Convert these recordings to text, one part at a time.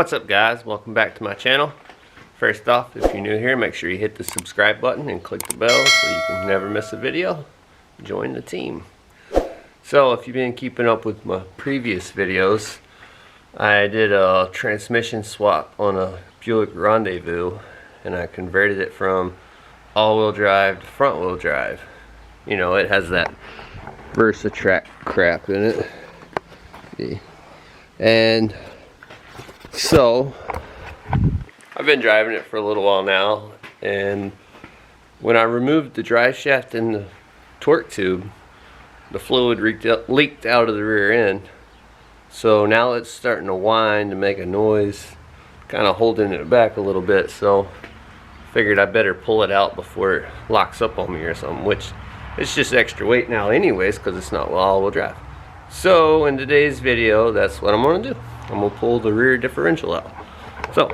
What's up guys, welcome back to my channel. First off, if you're new here, make sure you hit the subscribe button and click the bell so you can never miss a video. Join the team. So if you've been keeping up with my previous videos, I did a transmission swap on a Buick Rendezvous and I converted it from all-wheel drive to front-wheel drive. You know, it has that Versatrak crap in it. See? And so I've been driving it for a little while now, and when I removed the drive shaft and the torque tube, the fluid leaked out of the rear end. So now it's starting to whine to make a noise, kind of holding it back a little bit. So figured I better pull it out before it locks up on me or something, which it's just extra weight now anyways because it's not all-wheel drive. So in today's video, that's what I'm going to do. I'm going to pull the rear differential out. So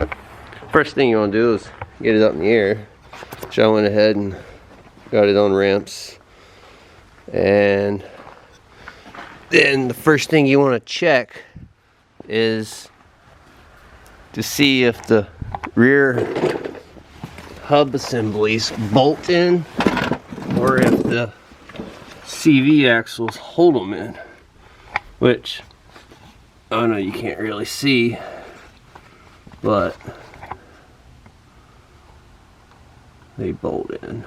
first thing you want to do is get it up in the air. So I went ahead and got it on ramps. And then the first thing you want to check is to see if the rear hub assemblies bolt in or if the CV axles hold them in, which I know you can't really see, but they bolt in.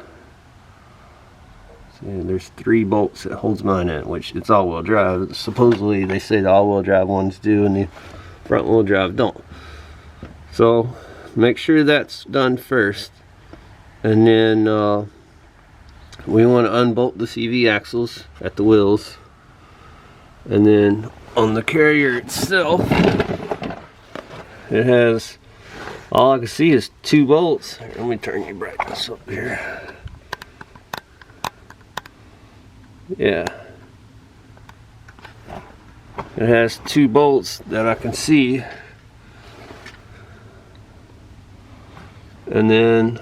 See, there's 3 bolts that holds mine in, which it's all-wheel drive. Supposedly they say the all-wheel drive ones do and the front-wheel drive don't. So make sure that's done first, and then we want to unbolt the CV axles at the wheels, and then on the carrier itself it has, all I can see is 2 bolts. Let me turn your brightness up here. Yeah, it has 2 bolts that I can see, and then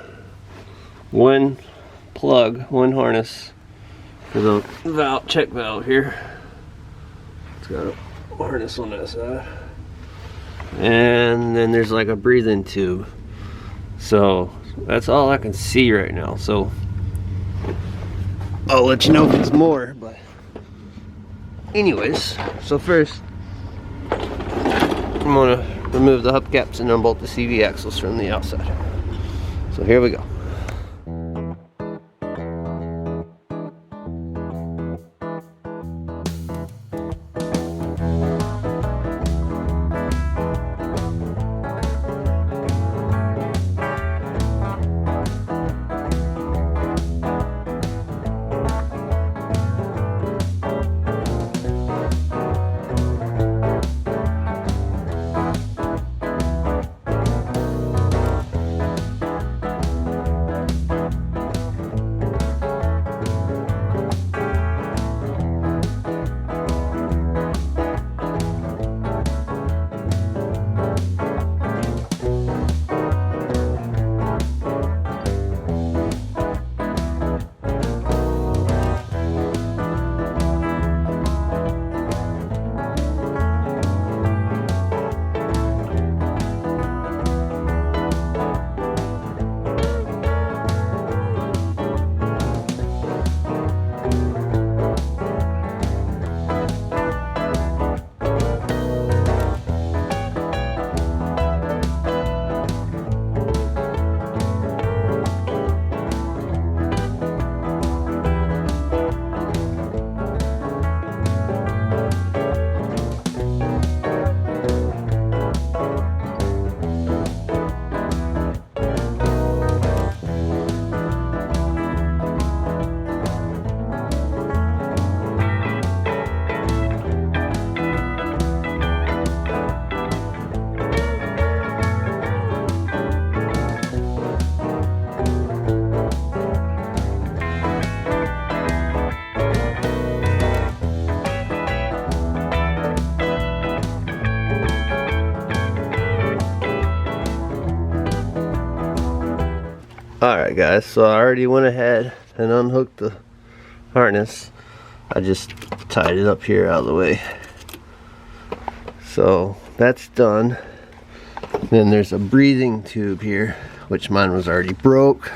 one plug, one harness for the valve, check valve here. It's got a harness on that side, and then there's like a breathing tube. So that's all I can see right now, so I'll let you know if it's more. But anyways, so first I'm gonna remove the hubcaps and unbolt the CV axles from the outside. So here we go. Alright guys, so I already went ahead and unhooked the harness. I just tied it up here out of the way. So that's done. Then there's a breathing tube here, which mine was already broke.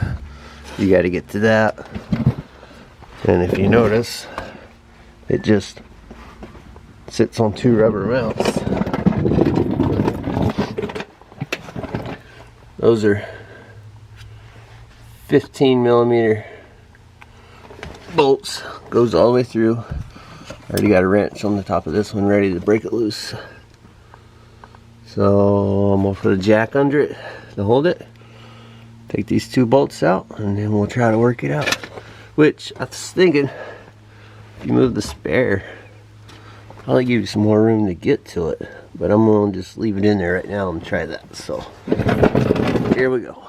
You got to get to that. And if you notice, it just sits on 2 rubber mounts. Those are 15mm bolts. Goes all the way through. Already got a wrench on the top of this one ready to break it loose. So I'm gonna put a jack under it to hold it. Take these 2 bolts out and then we'll try to work it out. Which I was thinking, if you move the spare, probably give you some more room to get to it. But I'm gonna just leave it in there right now and try that. So here we go.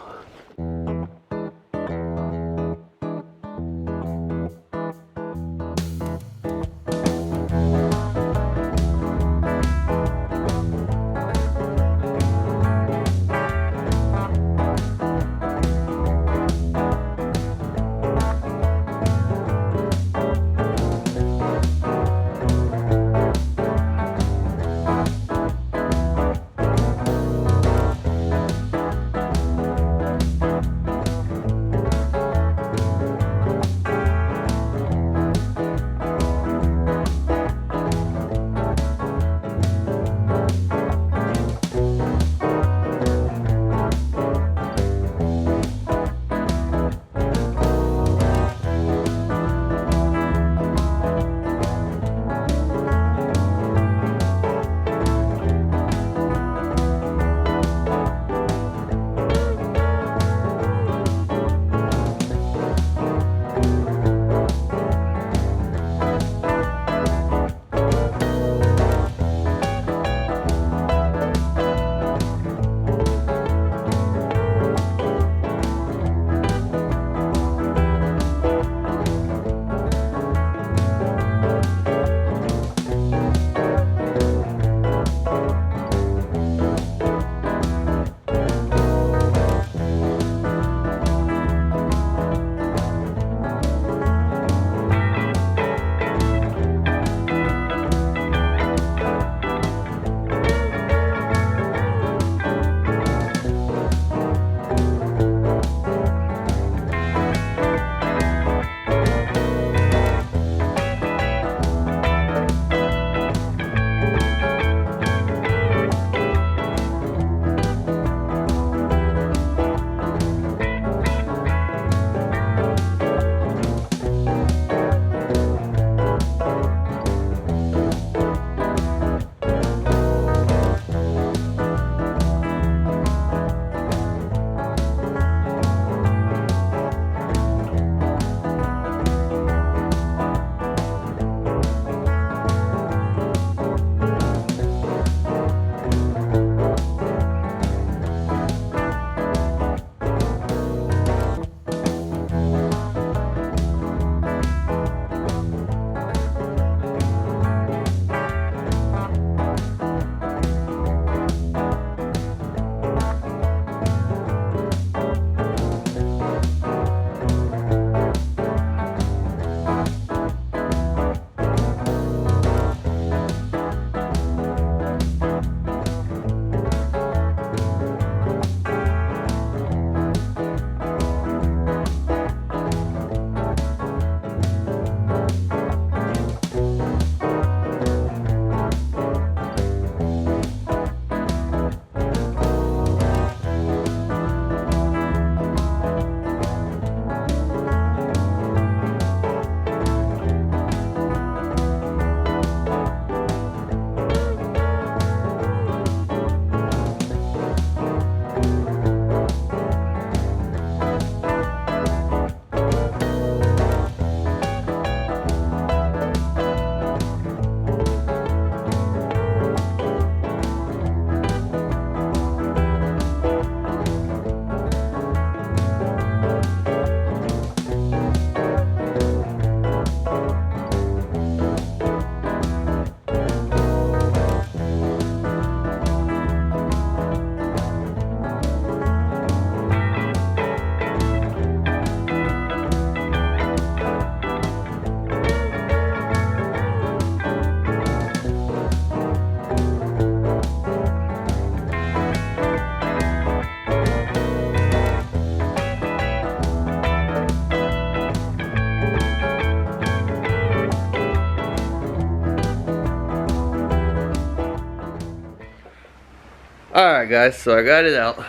Alright guys, so I got it out.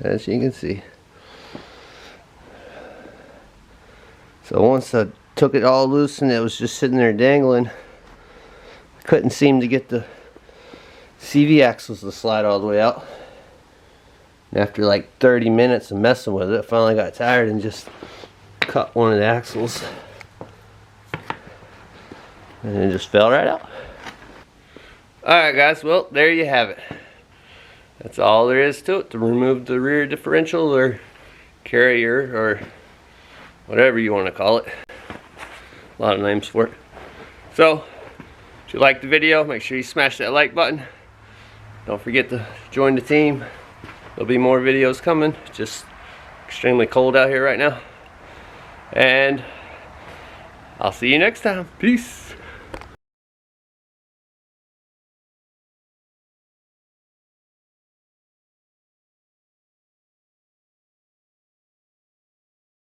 As you can see. So once I took it all loose and it was just sitting there dangling, I couldn't seem to get the CV axles to slide all the way out. And after like 30 minutes of messing with it, I finally got tired and just cut one of the axles. And it just fell right out. Alright guys, well there you have it. That's all there is to it, to remove the rear differential or carrier or whatever you want to call it. A lot of names for it. So, if you liked the video, make sure you smash that like button. Don't forget to join the team. There'll be more videos coming. It's just extremely cold out here right now. And I'll see you next time. Peace.